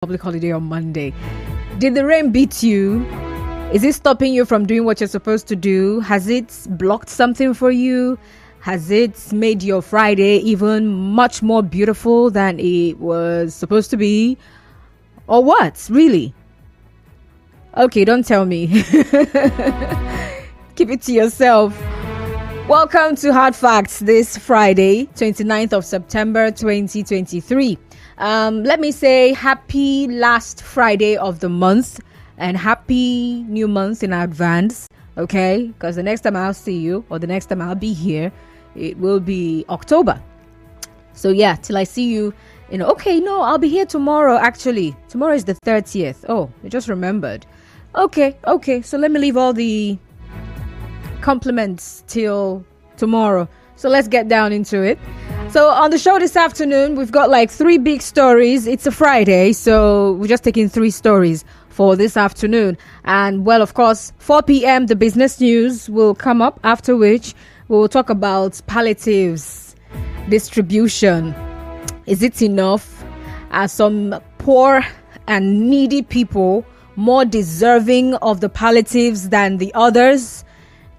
public holiday on Monday. Did the rain beat you? Is it stopping you from doing what you're supposed to do? Has it blocked something for you? Has it made your Friday even much more beautiful than it was supposed to be? Or what, really? Okay, don't tell me. Keep it to yourself. Welcome to Hard Facts this Friday, 29th of September 2023. Let me say happy last Friday of the month and happy new month in advance, okay? Because the next time I'll see you or the next time I'll be here, it will be October. So yeah, till I see you, I'll be here tomorrow actually. Tomorrow is the 30th. Oh, I just remembered. Okay, so let me leave all the compliments till tomorrow. So let's get down into it. So on the show this afternoon, we've got like 3 big stories. It's a Friday, so we're just taking 3 stories for this afternoon. And well, of course, 4 p.m. the business news will come up, after which we will talk about palliatives distribution. Is it enough? Are some poor and needy people more deserving of the palliatives than the others?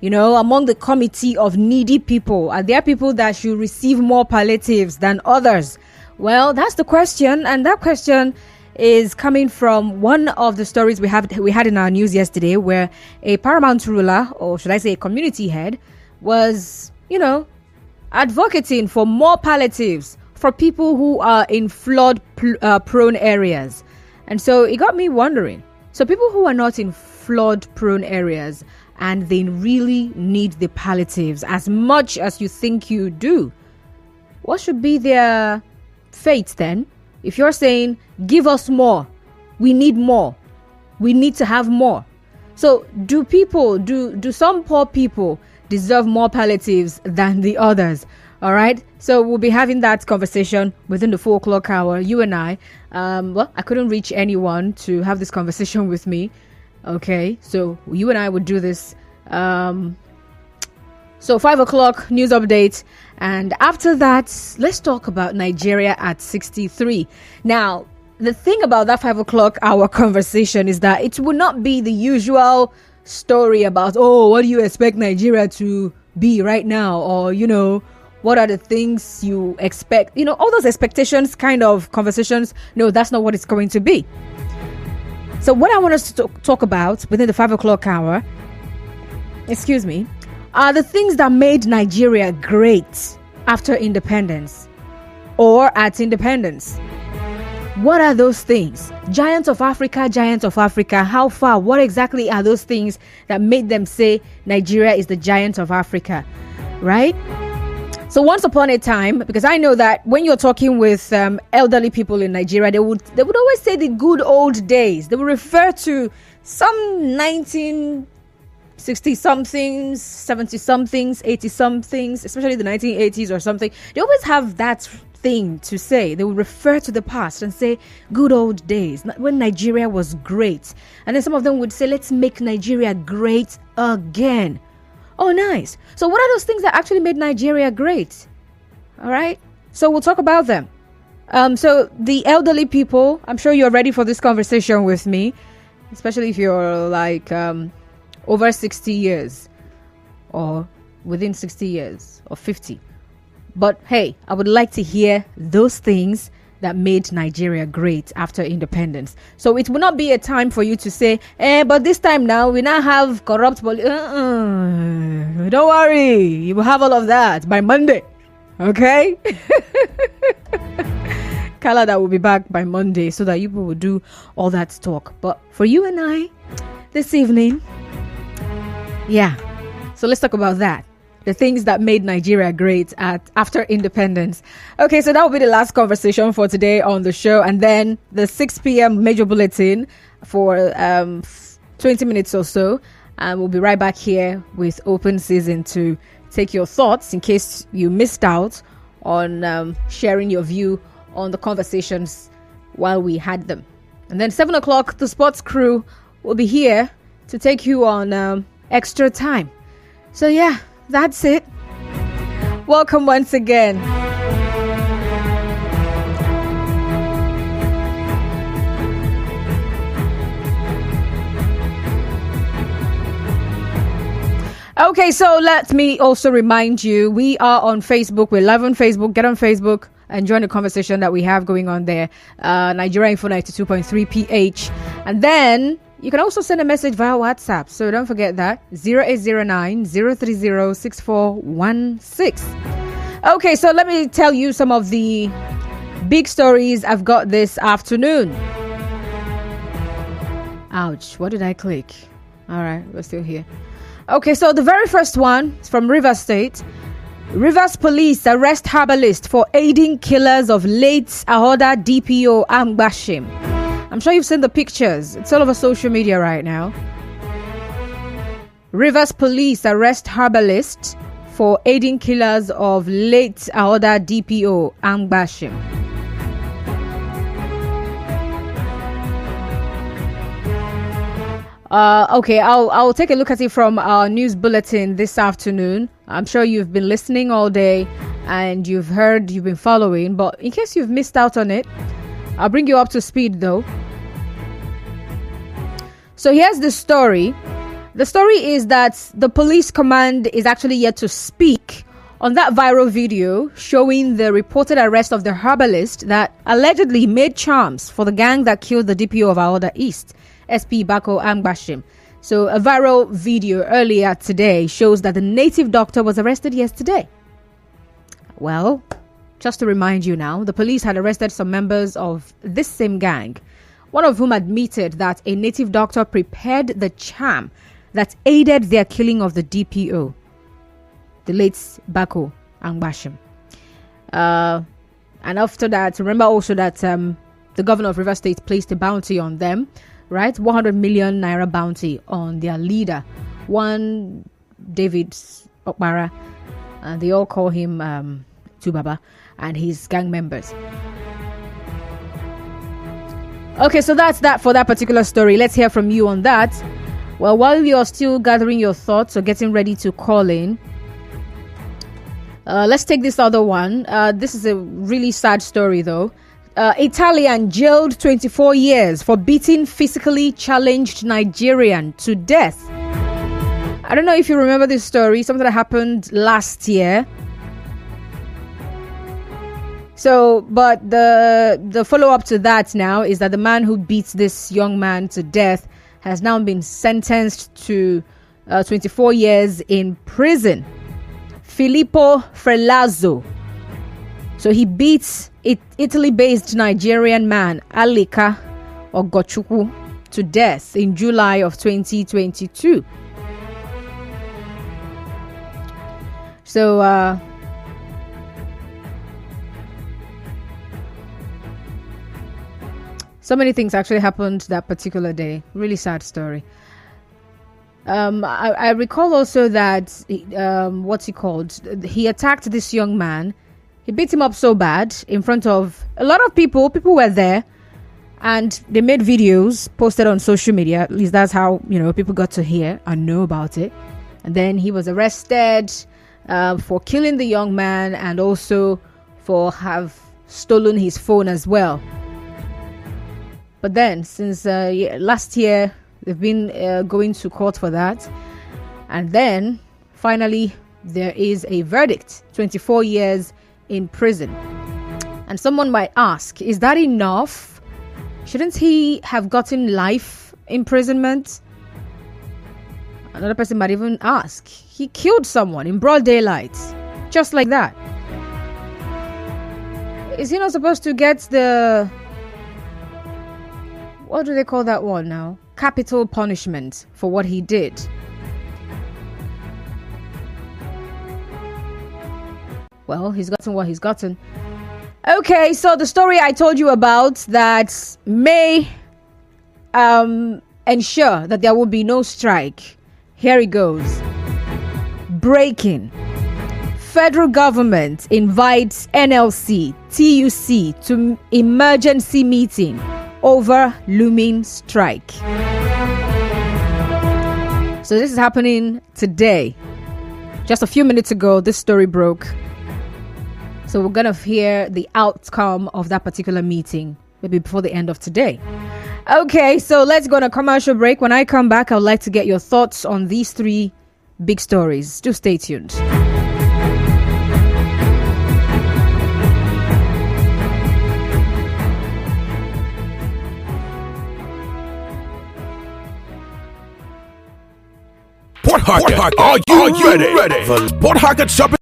Among the committee of needy people, are there people that should receive more palliatives than others? Well, that's the question, and that question is coming from one of the stories we had in our news yesterday, where a paramount ruler, or should I say a community head, was, advocating for more palliatives for people who are in flood-prone areas. And so it got me wondering, so people who are not in flood-prone areas and they really need the palliatives as much as you think you do, what should be their fate then? If you're saying, give us more, we need to have more. So do some poor people deserve more palliatives than the others? All right. So we'll be having that conversation within the 4 o'clock hour, you and I. I couldn't reach anyone to have this conversation with me. Okay, so you and I would do this. So 5 o'clock news update, and after that, let's talk about Nigeria at 63. Now, the thing about that 5 o'clock hour conversation is that it will not be the usual story about, what do you expect Nigeria to be right now, or what are the things you expect, all those expectations kind of conversations. No, that's not what it's going to be. So what I want us to talk about within the 5 o'clock hour, are the things that made Nigeria great after independence or at independence. What are those things? Giants of Africa, how far? What exactly are those things that made them say Nigeria is the giant of Africa, right? So once upon a time, because I know that when you're talking with elderly people in Nigeria, they would always say the good old days. They would refer to some 1960-somethings, 70-somethings, 80-somethings, especially the 1980s or something. They always have that thing to say. They would refer to the past and say good old days, when Nigeria was great. And then some of them would say, let's make Nigeria great again. Oh, nice. So what are those things that actually made Nigeria great? All right. So we'll talk about them. So the elderly people, I'm sure you're ready for this conversation with me, especially if you're like over 60 years or within 60 years or 50. But hey, I would like to hear those things that made Nigeria great after independence. So it will not be a time for you to say, but this time now we now have corrupt Don't worry, you will have all of that by Monday. Okay? Kalada will be back by Monday so that you will do all that talk. But for you and I, this evening, so let's talk about that. The things that made Nigeria great after independence. Okay, so that will be the last conversation for today on the show. And then the 6 p.m. major bulletin for 20 minutes or so. And we'll be right back here with open season to take your thoughts in case you missed out on sharing your view on the conversations while we had them. And then 7 o'clock, the sports crew will be here to take you on extra time. So yeah, that's it. Welcome once again. Okay, so let me also remind you, we are on Facebook. We're live on Facebook. Get on Facebook and join the conversation that we have going on there. Nigerian Info 92.3 PH. And then you can also send a message via WhatsApp. So don't forget that. 0809 030 6416. Okay, so let me tell you some of the big stories I've got this afternoon. Ouch, what did I click? All right, we're still here. Okay, so the very first one is from Rivers State. Rivers police arrest herbalist for aiding killers of late Ahoada DPO Amgbashim. I'm sure you've seen the pictures. It's all over social media right now. Rivers police arrest herbalist for aiding killers of late Ahoada DPO Amgbashim. Okay, I'll take a look at it from our news bulletin this afternoon. I'm sure you've been listening all day and you've been following, but in case you've missed out on it, I'll bring you up to speed though. So here's the story. The story is that the police command is actually yet to speak on that viral video showing the reported arrest of the herbalist that allegedly made charms for the gang that killed the DPO of Ahoada East, SP Bako Amgbashim. So a viral video earlier today shows that the native doctor was arrested yesterday. Well, just to remind you now, the police had arrested some members of this same gang, one of whom admitted that a native doctor prepared the charm that aided their killing of the DPO, the late Bako Amgbashim. And after that, remember also that the governor of Rivers State placed a bounty on them, right? 100 million naira bounty on their leader, one David Okmara, and they all call him Tubaba, and his gang members. Okay, so that's that for that particular story. Let's hear from you on that. Well, while you're still gathering your thoughts or getting ready to call in, let's take this other one. This is a really sad story though. Italian jailed 24 years for beating physically challenged Nigerian to death. I don't know if you remember this story, something that happened last year. So, but the follow-up to that now is that the man who beats this young man to death has now been sentenced to 24 years in prison. Filippo Frelazzo. So he beats Italy-based Nigerian man Alika Ogochukwu to death in July of 2022. So so many things actually happened that particular day. Really sad story. I recall also that he attacked this young man. He beat him up so bad in front of a lot of people. People were there, and they made videos, posted on social media. At least that's how people got to hear and know about it. And then he was arrested for killing the young man and also for have stolen his phone as well. But then, since last year, they've been going to court for that. And then, finally, there is a verdict, 24 years in prison. And someone might ask, is that enough? Shouldn't he have gotten life imprisonment? Another person might even ask, he killed someone in broad daylight, just like that. Is he not supposed to get the... what do they call that one now? Capital punishment for what he did. Well, he's gotten what he's gotten. Okay, so the story I told you about that may ensure that there will be no strike. Here it goes. Breaking. Federal government invites NLC, TUC to emergency meeting over looming strike. So this is happening today. Just a few minutes ago, this story broke. So we're going to hear the outcome of that particular meeting, maybe before the end of today. Okay, so let's go on a commercial break. When I come back, I would like to get your thoughts on these three big stories. Do stay tuned. Port Harcourt, are you ready? Port Harcourt Shopping.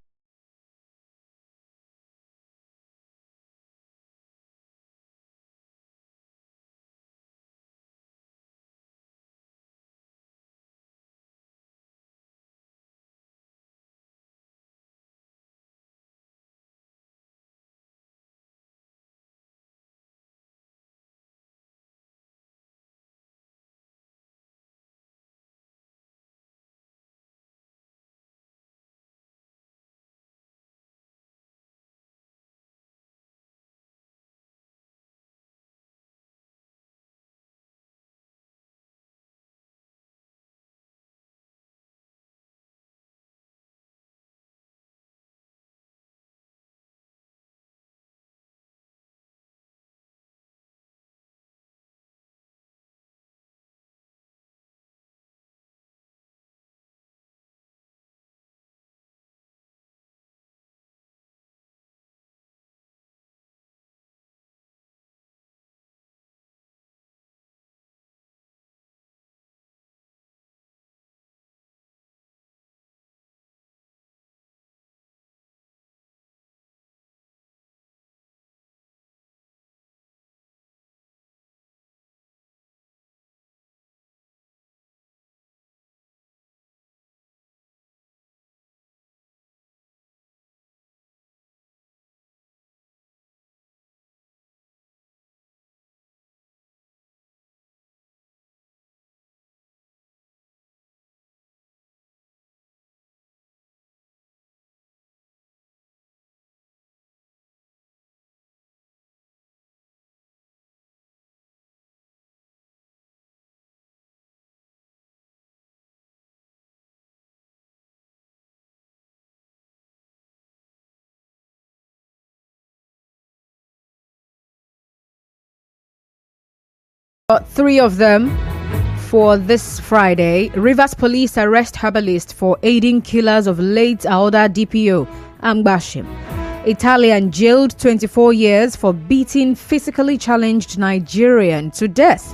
Three of them for this Friday. Rivers police arrest herbalist for aiding killers of late Ahoada DPO, Amgbashim. Italian jailed 24 years for beating physically challenged Nigerian to death.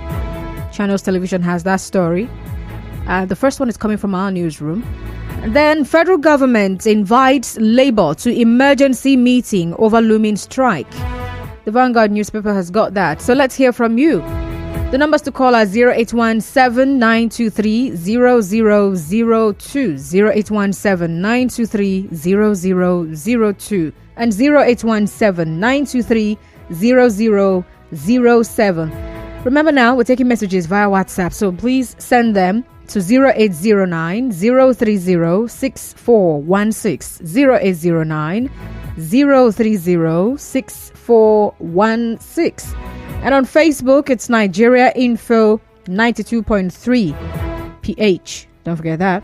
Channels Television has that story. The first one is coming from our newsroom. And then federal government invites Labour to emergency meeting over looming strike. The Vanguard newspaper has got that. So let's hear from you. The numbers to call are 0817-923-0002, 0817-923-0002, and 0817-923-0007. Remember now, we're taking messages via WhatsApp, so please send them to 0809-030-6416, 0809-030-6416. And on Facebook, it's Nigeria Info 92.3 PH. Don't forget that.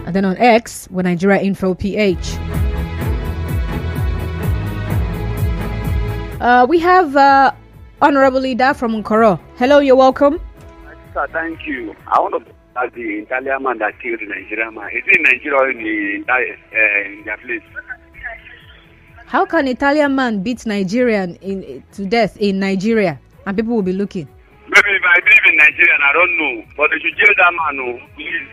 And then on X, we're Nigeria Info PH. We have Honorable Leader from Nkoro. Hello, you're welcome. Sir, thank you. I want to ask the Italian man that killed the Nigerian man. Is it in Nigeria or in their place? How can Italian man beat Nigerian to death in Nigeria and people will be looking? Maybe if I live in Nigeria, I don't know. But they should jail that man, please.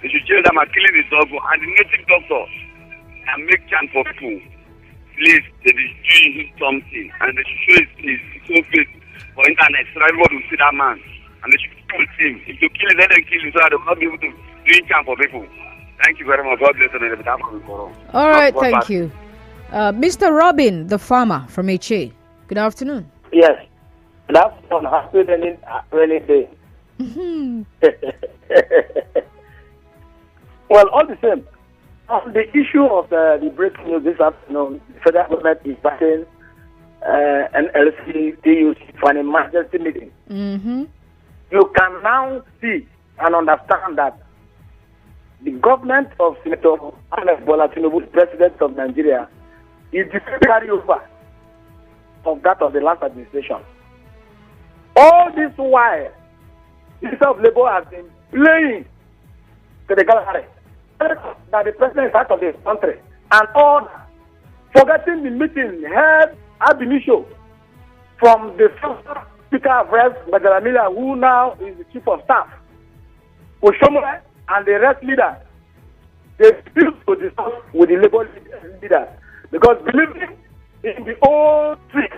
They should jail that man, killing his dog. And the native doctor and make chance for people. Please, they should do him something. And they should show his face for internet so that everybody will see that man. And they should kill him. If you kill him, let them kill him so that they will not be able to do chance for people. Thank you very much. God bless you. All right, thank you. Mr. Robin, the farmer from HA. Good afternoon. Yes. Good afternoon. Happy rainy day. Well, all the same, on the issue of the breaking news this afternoon, the federal government is backing NLC DUC for an emergency meeting. Mm-hmm. You can now see and understand that the government of Senator Bola Tinubu, the president of Nigeria, is the carryover of that of the last administration. All this while, the Minister of Labour has been playing to the gallery that the president is out of the country and all, forgetting the meeting held ab initio from the first Speaker of Reps, Madalamila, who now is the Chief of Staff, Oshomole, and the rest leaders. They refused to discuss with the Labour leaders because believing in the old trick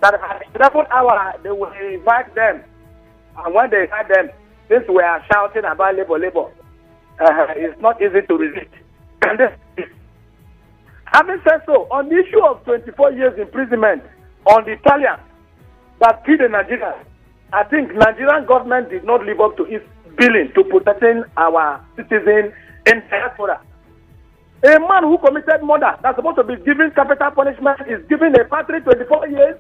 that at 11 hours they will invite them, and when they invite them, since we are shouting about labor, it's not easy to resist. And having said so, on the issue of 24 years imprisonment on the Italian that killed the Nigerians, I think Nigerian government did not live up to its billing to protecting our citizens in diaspora. A man who committed murder that's supposed to be given capital punishment is given a patry 24 years.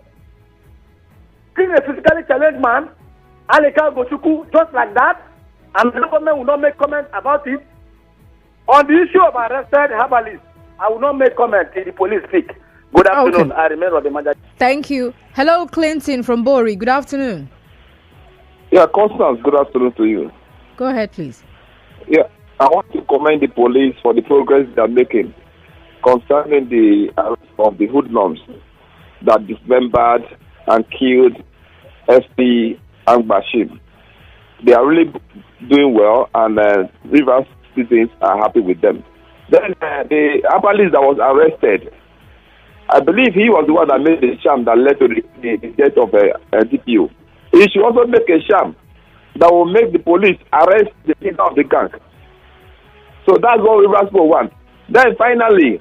Killing a physically challenged man, Aleka Gochuku, just like that, and the government will not make comment about it. On the issue of arrested herbalists, I will not make comment till the police speak. Good afternoon. Okay. I remain Robert Manja. Thank you. Hello, Clinton from Bori. Good afternoon. Yeah, Constance, good afternoon to you. Go ahead, please. Yeah, I want to commend the police for the progress they are making concerning the arrest of the hoodlums that dismembered and killed SP Amgbashim. They are really doing well, and Rivers citizens are happy with them. Then the herbalist that was arrested, I believe he was the one that made the sham that led to the death of DPO. He should also make a sham that will make the police arrest the leader of the gang. So that's what Rivers will want. Then finally,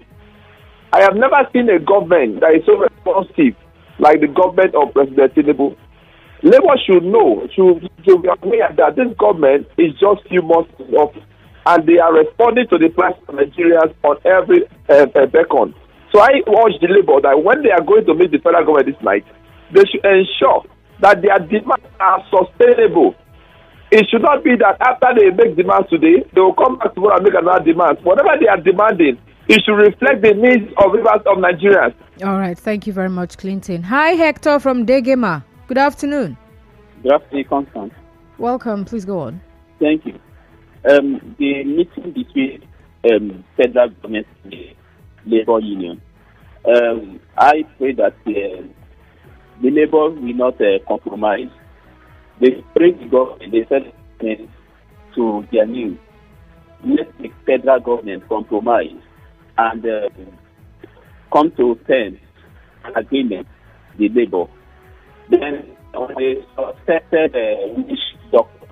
I have never seen a government that is so responsive like the government of President Tinubu. Labour should know, should be aware that this government is just few months in office, and they are responding to the plight of Nigerians on every beacon. So I urge the Labour that when they are going to meet the federal government this night, they should ensure that their demands are sustainable. It should not be that after they make demands today, they will come back tomorrow and make another demand. Whatever they are demanding, it should reflect the needs of rivers of Nigerians. All right. Thank you very much, Clinton. Hi, Hector from Degema. Good afternoon. Good afternoon, Constance. Welcome. Please go on. Thank you. The meeting between federal government and the labor union, I pray that the labor will not compromise. They bring the government, they send it to their news. Let the federal government compromise and come to terms agreement with labor. Then on the suspected witch doctor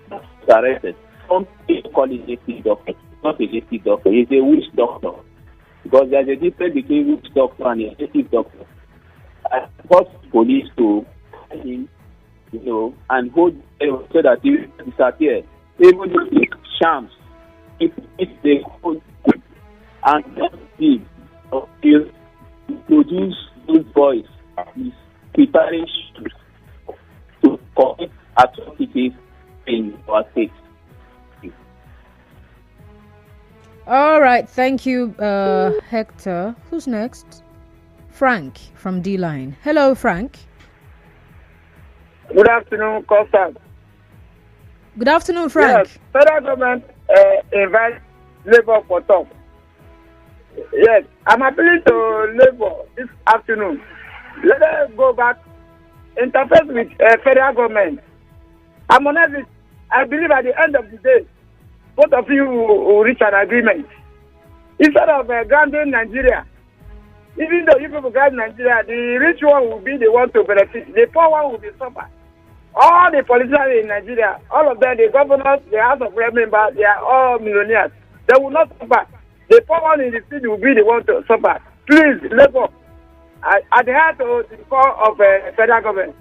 that's arrested, some people call it a witch doctor. It's not a witch doctor, it's a witch doctor. Because there's a difference between witch doctor and a native doctor. I force police to him, and hold so that he will disappear. Even if it's shams, if they hold and just see or produce good boys is preparing to commit atrocities in our state. All right. Thank you, Hector. Who's next? Frank from D-Line. Hello, Frank. Good afternoon, Constance. Good afternoon, Frank. Yes, federal government invites Labour for talk. Yes, I'm appealing to Labour this afternoon. Let us go back, interface with federal government. I'm honest, I believe at the end of the day, both of you will reach an agreement. Instead of grounding Nigeria, even though you people ground Nigeria, the rich one will be the one to benefit. The poor one will be suffer. All the politicians in Nigeria, all of them, the governors, the House of Rep members, they are all millionaires. They will not suffer. The poor one in the city will be the one to suffer. Please, Labour, adhere to the call of federal government.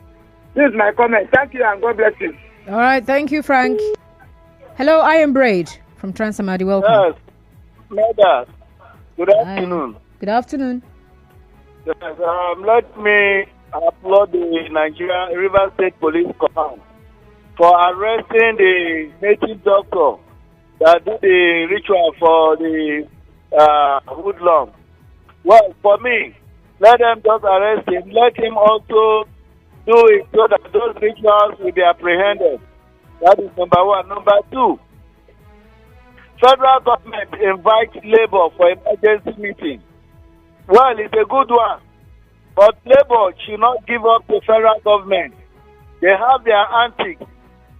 This is my comment. Thank you and God bless you. All right. Thank you, Frank. Hello, I am Braid from Transamadi. Welcome. Yes, Mother. Good afternoon. Good afternoon. Yes, let me applaud the Nigerian River State Police Command for arresting the native doctor that did the ritual for the hoodlum. Well, for me, let them just arrest him. Let him also do it so that those rituals will be apprehended. That is number one. Number two, federal government invite Labour for emergency meeting. Well, it's a good one. But Labour should not give up to federal government. They have their antics,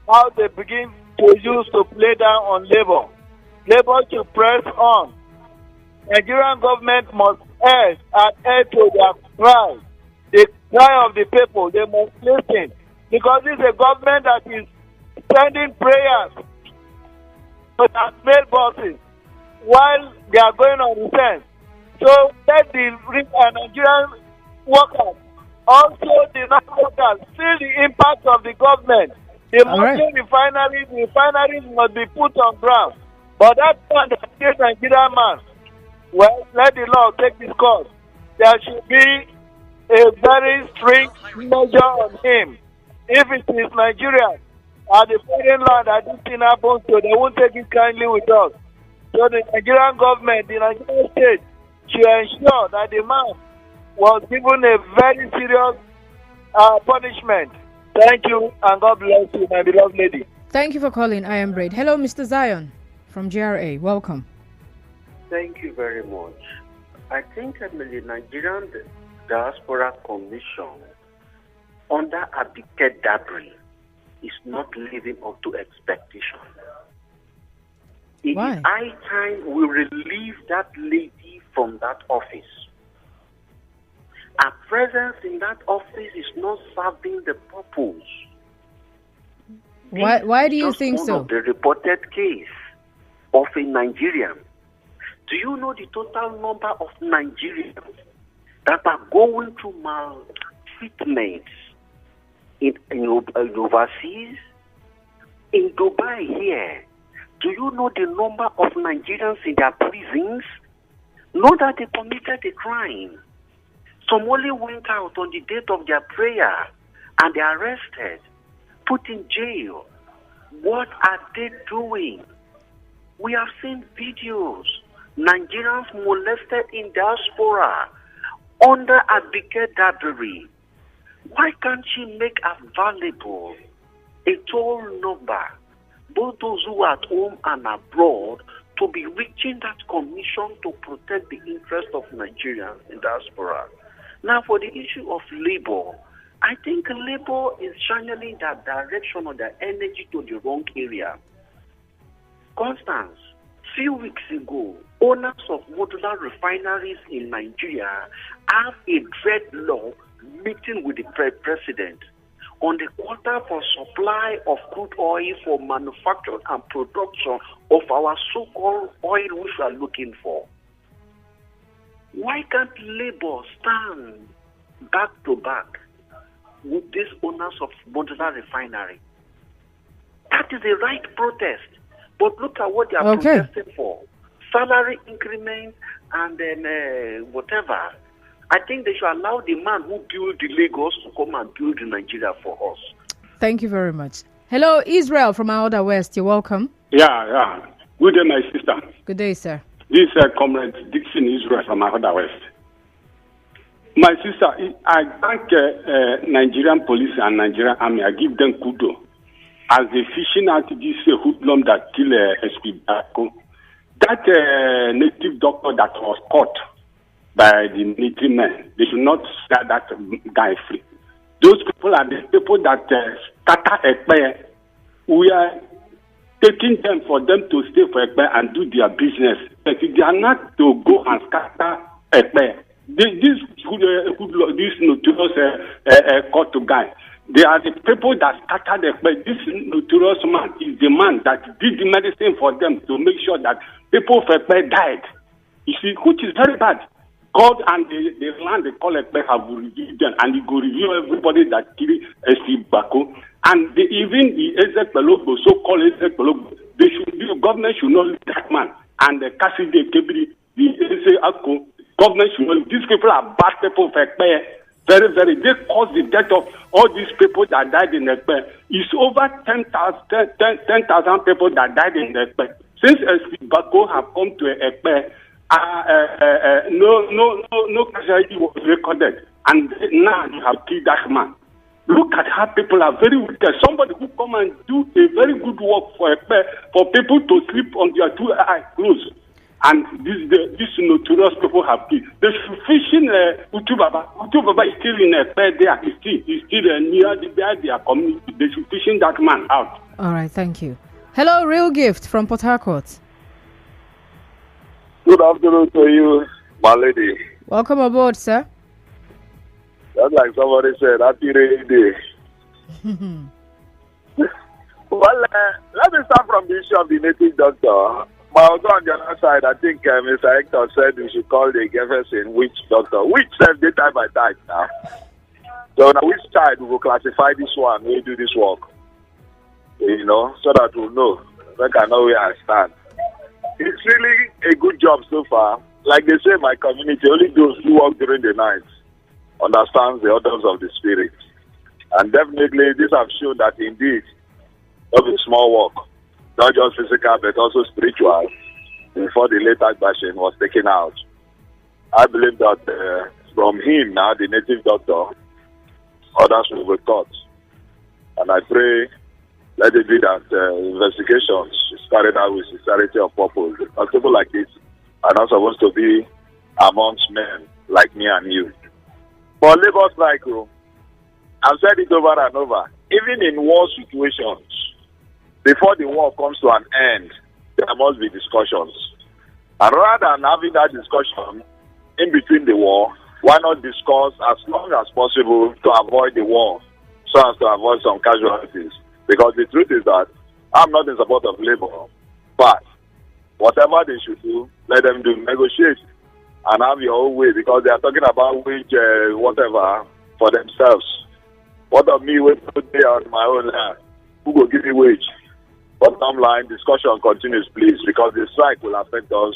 how they begin to use to play down on Labour. Labour should press on. Nigerian government must adhere to their cry. The cry of the people, they must listen. Because this is a government that is sending prayers to their mailboxes while they are going on defense. So let the Nigerian workers, also the non-workers, feel the impact of the government. The refineries must be put on ground. But that one, the Nigerian man, well, let the law take its course. There should be a very strict measure on him. If it is Nigeria, at the foreign land that this thing happens to, they won't take it kindly with us. So the Nigerian government, the Nigerian state, should ensure that the man was given a very serious punishment. Thank you, and God bless you, my beloved lady. Thank you for calling. I am Braid. Hello, Mr. Zion from GRA. Welcome. Thank you very much. I think the Nigerian Diaspora Commission under Abike Dabri is not living up to expectation. It Why? is high time we relieve that lady from that office. Her presence in that office is not serving the purpose. Why do you think so? Of the reported case of a Nigerian. Do you know the total number of Nigerians that are going through maltreatment in overseas? In Dubai here, do you know the number of Nigerians in their prisons? Know that they committed a crime. Some only went out on the date of their prayer and they are arrested, put in jail. What are they doing? We have seen videos. Nigerians molested in diaspora under Abike Dabiri. Why can't she make available a toll number, both those who are at home and abroad, to be reaching that commission to protect the interest of Nigerians in diaspora? Now, for the issue of labor, I think labor is channeling that direction or their energy to the wrong area. Constance, few weeks ago, owners of modular refineries in Nigeria have a dreadlock meeting with the president on the quota for supply of crude oil for manufacture and production of our so-called oil which we are looking for. Why can't Labour stand back to back with these owners of modular refinery? That is the right protest. But look at what they are protesting for. Salary increment and then whatever. I think they should allow the man who built the Lagos to come and build in Nigeria for us. Thank you very much. Hello, Israel from Ahoada West. You're welcome. Yeah. Good day, my sister. Good day, sir. This is Comrade Dixon Israel from Ahoada West. My sister, I thank Nigerian police and Nigerian army. I give them kudos as they fishing out this hoodlum that killed SP Bako. That native doctor that was caught by the military men, they should not set that guy free. Those people are the people that scatter Ekpe. We are taking them for them to stay for Ekpe and do their business. But they are not to go and scatter Ekpe. This notorious court guy, they are the people that scattered Ekpe. This notorious man is the man that did the medicine for them to make sure that people of Ekpe died. You see, which is very bad. God and the land they call Ekpe have reviewed them, and he go review everybody that killed SP Bako. And even the Ezek Pelogo, so-called Ezek Pelogo, the government should not leave that man. And the Cassidy Kebiri, the Ezek government should not leave. These people are bad people for Ekpe. Very, very. They caused the death of all these people that died in Ekpe. It's over 10,000 people that died in Ekpe. Since SP Bako have come to Ekpe, no casualty was recorded, and now you have killed that man. Look at how people are very wicked. Somebody who come and do a very good work for Ekpe for people to sleep on their two eye closed. And this notorious people have killed. They should fish in Utubaba. Utubaba is still in a fair there. He's still near their community. They should fish that man out. All right, thank you. Hello, Real Gift from Port Harcourt. Good afternoon to you, my lady. Welcome aboard, sir. That's like somebody said, happy rainy day. Well, let me start from the issue of the native doctor. But I'll go on the other side. I think Mr. Hector said we should call the Jefferson witch doctor. Which says they type by type now. So now which side we will classify this one, we do this work. You know, so that we'll know. We can know where I stand. It's really a good job so far. Like they say in my community, only those who work during the night understand the orders of the spirit. And definitely this have shown that indeed, of a small work. Not just physical, but also spiritual, before the late Amgbashim was taken out. I believe that from him now, the native doctor, others will be taught. And I pray, let it be that investigations is carried out with sincerity of purpose. Because people like this are not supposed to be amongst men like me and you. For labor cycle, I've said it over and over, even in war situations, before the war comes to an end, there must be discussions. And rather than having that discussion in between the war, why not discuss as long as possible to avoid the war, so as to avoid some casualties? Because the truth is that I'm not in support of labor, but whatever they should do, let them do. Negotiate and have your own way, because they are talking about wage, whatever, for themselves. What of me with today on my own land? Who will give me wage? Bottom line, discussion continues, please, because the strike will affect us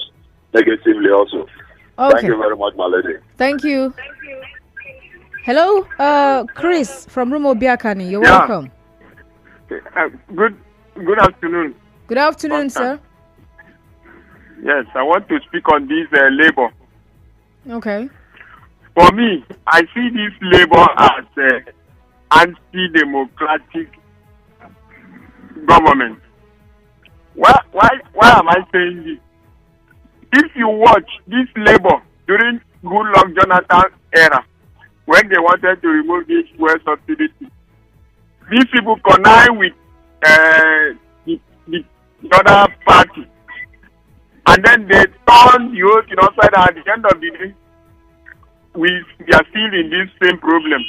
negatively also. Okay. Thank you very much, my lady. Thank you. Hello, Chris from Rumo Biakani. You're welcome. Good afternoon. Good afternoon, sir. Yes, I want to speak on this labor. Okay. For me, I see this labor as anti-democratic government. Why am I saying this? If you watch this labor during Goodluck Jonathan era, when they wanted to remove this fuel subsidy, these people connive with the other party, and then they turn the whole thing upside down. At the end of the day, we are still in this same problem.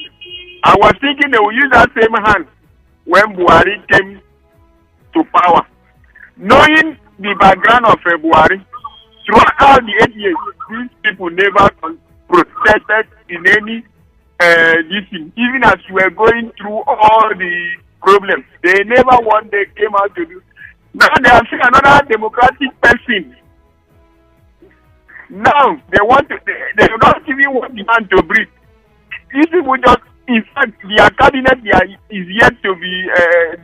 I was thinking they will use that same hand when Buhari came to power. Knowing the background of Buhari, throughout the 8 years, these people never protested in any this thing. Even as we were going through all the problems, they never one day came out to do. Now they are seeing another democratic person. Now they want to. They do not even want the man to breathe. These people just, in fact, their cabinet is yet to be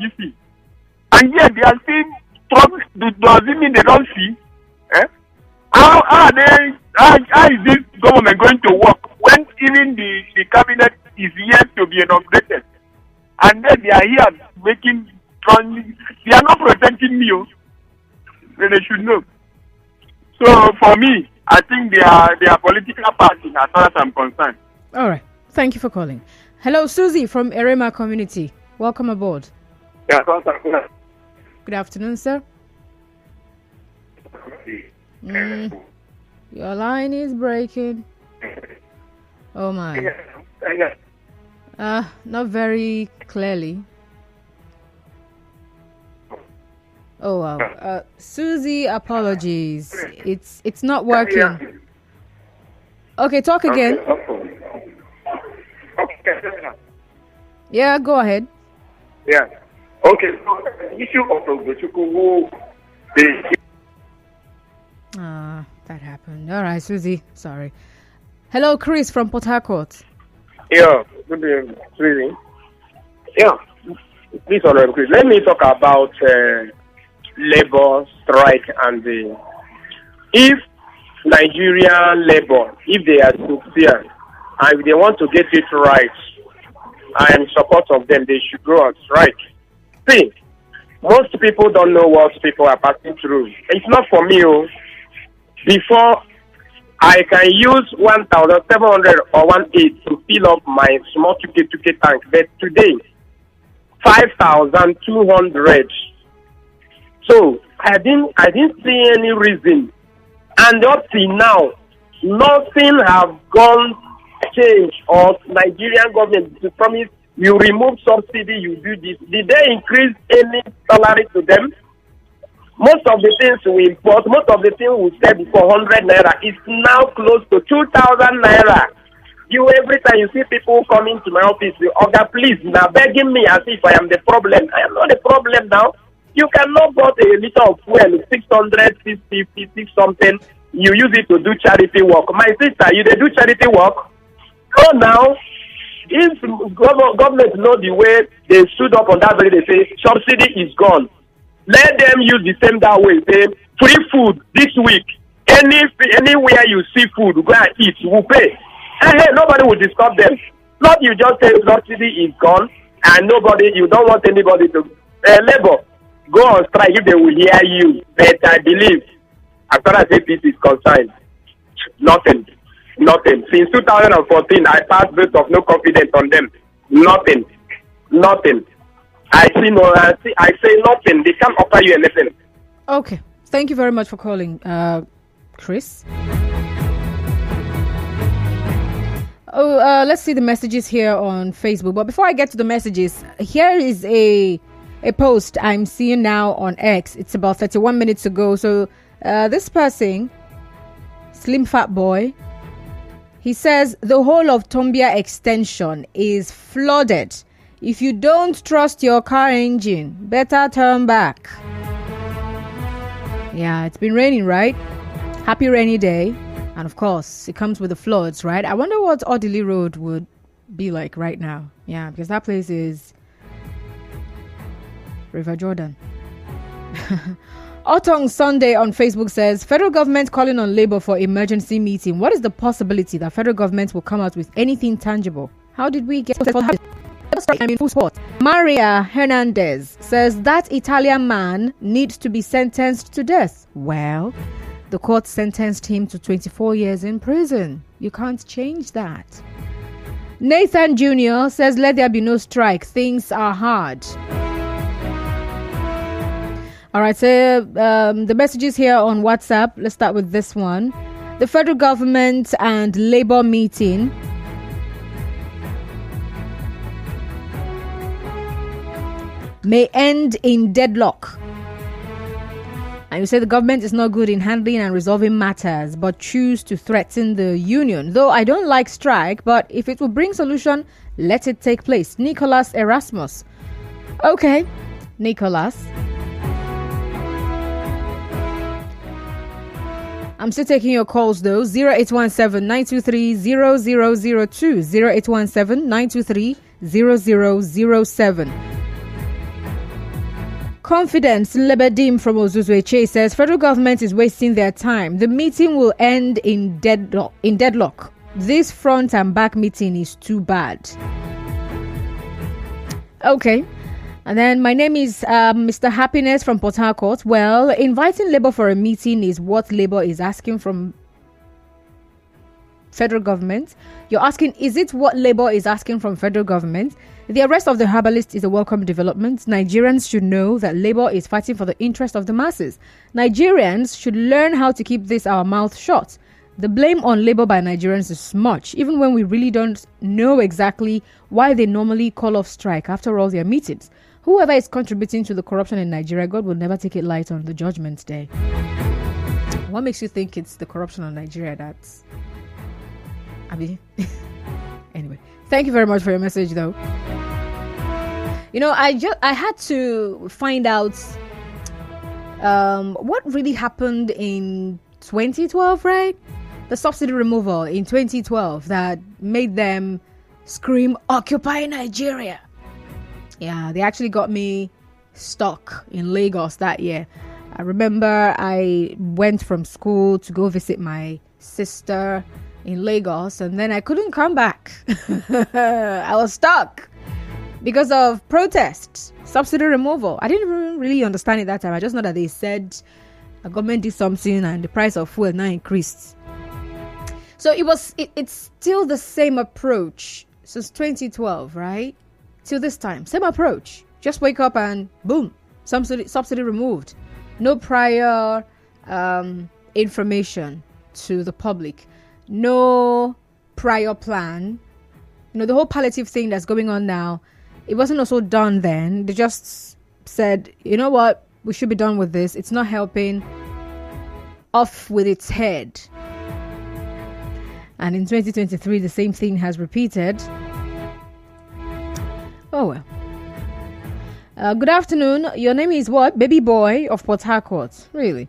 this thing, and yet they are still. Does it mean they don't see? How is this government going to work when even the cabinet is yet to be inaugurated? And then they are here making, they are not protecting me. They should know. So for me, I think they are political party as far as I'm concerned. All right. Thank you for calling. Hello, Susie from Erema Community. Welcome aboard. Yeah, good afternoon, sir. Your line is breaking. Oh my. Not very clearly. Oh wow. Susie, apologies. It's not working. Okay, talk again. Okay. Yeah, go ahead. Yeah. Okay, so the issue of Ogbochukwu, that happened. All right, Susie. Sorry. Hello, Chris from Port Harcourt. Yeah, good evening. Yeah, please, Honorable Chris, let me talk about labor strike and if Nigerian labor, if they are sincere and if they want to get it right, I am in support of them. They should go on strike. See, Most people don't know what people are passing through. It's not for me. Before I can use 1,700 or 1,800 to fill up my small 2K tank, but today 5,200. So I didn't see any reason, and up till now, nothing have gone change or Nigerian government to promise you remove subsidy, you do this. Did they increase any salary to them? Most of the things we import, most of the things we sell before 100 naira is now close to 2,000 naira. You every time you see people coming to my office, Oga, please, now begging me as if I am the problem. I am not the problem now. You cannot buy a liter of fuel, 600, 650, something. You use it to do charity work. My sister, you they do charity work? No, now. If government know the way they stood up on that day, they say subsidy is gone. Let them use the same that way. Say free food this week. Anywhere you see food, go and eat. We'll pay. Hey, nobody will disturb them. Not you just say subsidy is gone and you don't want anybody to labor. Go on strike if they will hear you. But I believe, as far as APC is concerned, nothing. Since 2014, I passed vote of no confidence on them. Nothing. I say nothing. They can't offer you anything. Okay. Thank you very much for calling, Chris. Let's see the messages here on Facebook. But before I get to the messages, here is a post I'm seeing now on X. It's about 31 minutes ago. So this person, Slim Fat Boy, he says the whole of Tombia extension is flooded. If you don't trust your car engine, better turn back. Yeah, it's been raining, right? Happy rainy day. And of course, it comes with the floods, right? I wonder what Odili Road would be like right now. Yeah, because that place is River Jordan. Otong Sunday on Facebook says, federal government calling on Labour for emergency meeting. What is the possibility that federal government will come out with anything tangible? How did we get to I'm in full support. Maria Hernandez says that Italian man needs to be sentenced to death. Well, the court sentenced him to 24 years in prison. You can't change that. Nathan Jr. says, let there be no strike. Things are hard. All right, so the messages here on WhatsApp. Let's start with this one. The federal government and Labour meeting. May end in deadlock. And you say the government is not good in handling and resolving matters, but choose to threaten the union. Though I don't like strike, but if it will bring solution, let it take place. Nicholas Erasmus. Okay, Nicholas. I'm still taking your calls though. 0817-923-0002. 0817-923-0007. Confidence Lebedim from Ozuzueche says federal government is wasting their time. The meeting will end in deadlock. This front and back meeting is too bad. Okay. And then my name is Mr. Happiness from Port Harcourt. Well, inviting Labour for a meeting is what Labour is asking from federal government. You're asking, is it what Labour is asking from federal government? The arrest of the herbalist is a welcome development. Nigerians should know that Labour is fighting for the interest of the masses. Nigerians should learn how to keep our mouth shut. The blame on Labour by Nigerians is much, even when we really don't know exactly why they normally call off strike after all their meetings. Whoever is contributing to the corruption in Nigeria, God will never take it light on the judgment day. What makes you think it's the corruption on Nigeria that's... Anyway, thank you very much for your message though. You know, I had to find out what really happened in 2012, right? The subsidy removal in 2012 that made them scream, "Occupy Nigeria." Yeah, they actually got me stuck in Lagos that year. I remember I went from school to go visit my sister in Lagos, and then I couldn't come back. I was stuck. because of protests, subsidy removal. I didn't even really understand it that time. I just know that they said the government did something and the price of fuel now increased. So it's still the same approach since 2012, right? Till this time, same approach. Just wake up and boom, subsidy removed. No prior information to the public. No prior plan. The whole palliative thing that's going on now, it wasn't also done then. They just said, you know what, we should be done with this. It's not helping. Off with its head. And in 2023, the same thing has repeated. Oh well. Good afternoon. Your name is what? Baby Boy of Port Harcourt. Really?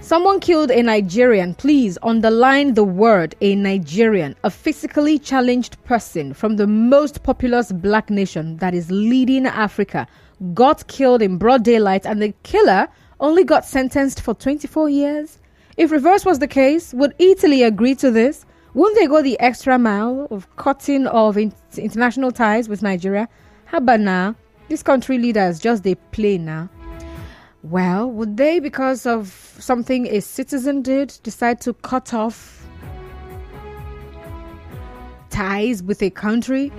Someone killed a Nigerian. Please underline the word a Nigerian. A physically challenged person from the most populous black nation that is leading Africa got killed in broad daylight, and the killer only got sentenced for 24 years. If reverse was the case, would Italy agree to this? Wouldn't they go the extra mile of cutting of international ties with Nigeria? How about now? These country leaders just they play now. Well, would they, because of something a citizen did, decide to cut off ties with a country?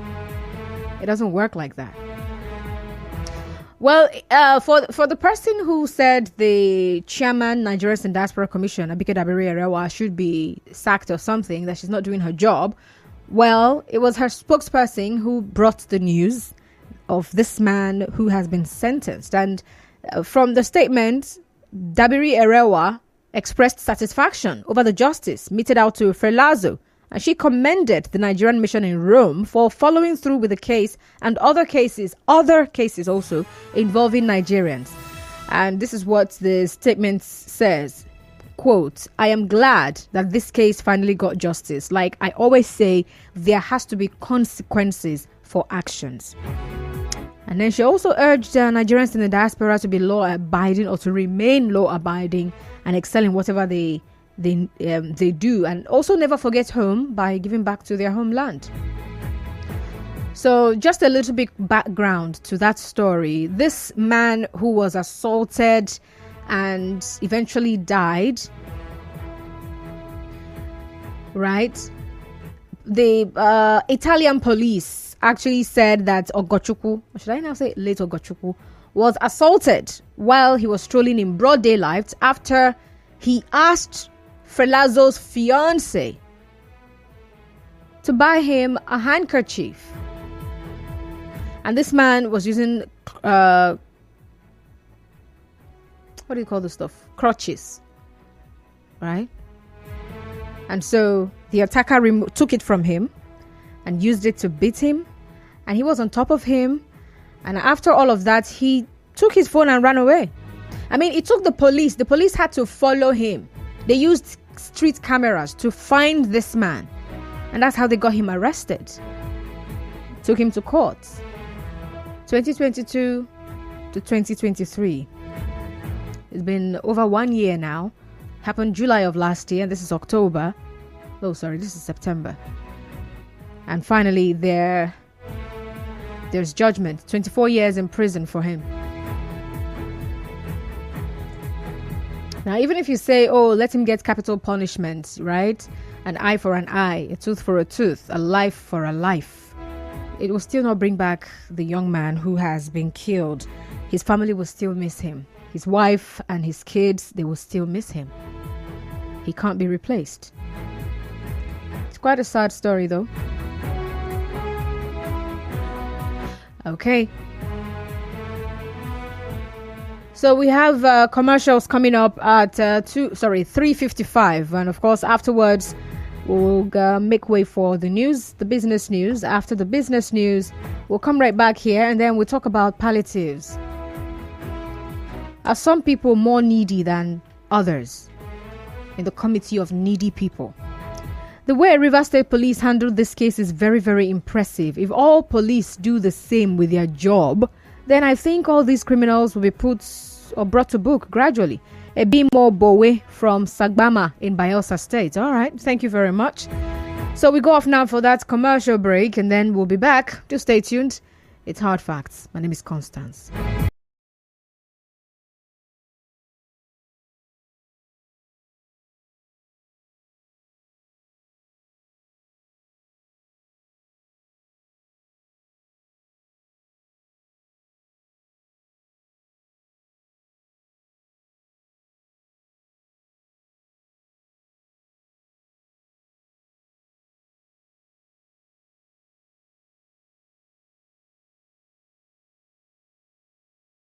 It doesn't work like that. Well, for the person who said the chairman, Nigerian Diaspora Commission, Abike Dabiri-Erewa, should be sacked or something, that she's not doing her job, well, it was her spokesperson who brought the news of this man who has been sentenced. And from the statement, Dabiri-Erewa expressed satisfaction over the justice meted out to Frelazo, and she commended the Nigerian mission in Rome for following through with the case and other cases also involving Nigerians. And this is what the statement says. Quote, I am glad that this case finally got justice. Like I always say, there has to be consequences for actions. And then she also urged Nigerians in the diaspora to be law-abiding or to remain law-abiding and excel in whatever they do, and also never forget home by giving back to their homeland. So just a little bit background to that story. This man who was assaulted and eventually died, right? The Italian police actually said that Ogochukwu, should I now say late Ogochukwu, was assaulted while he was strolling in broad daylight after he asked Frelazo's fiance to buy him a handkerchief. And this man was using what do you call this stuff? Crutches, right? And so the attacker took it from him and used it to beat him, and he was on top of him. And after all of that, he took his phone and ran away. I mean, it took the police. The police had to follow him. They used street cameras to find this man, and that's how they got him arrested. Took him to court. 2022 to 2023. It's been over 1 year now. Happened July of last year, and this is October. Oh, sorry, this is September. And finally, there's judgment. 24 years in prison for him. Now, even if you say, oh, let him get capital punishment, right? An eye for an eye, a tooth for a tooth, a life for a life, it will still not bring back the young man who has been killed. His family will still miss him. His wife and his kids, they will still miss him. He can't be replaced. It's quite a sad story, though. Okay. So we have commercials coming up at 3:55, and of course afterwards we'll make way for the news, the business news. After the business news, we'll come right back here, and then we'll talk about palliatives. Are some people more needy than others in the committee of needy people? The way Rivers State Police handled this case is very, very impressive. If all police do the same with their job, then I think all these criminals will be put or brought to book gradually. Ebimo Bowe from Sagbama in Bayelsa State. All right, thank you very much. So we go off now for that commercial break, and then we'll be back. Just stay tuned. It's Hard Facts. My name is Constance.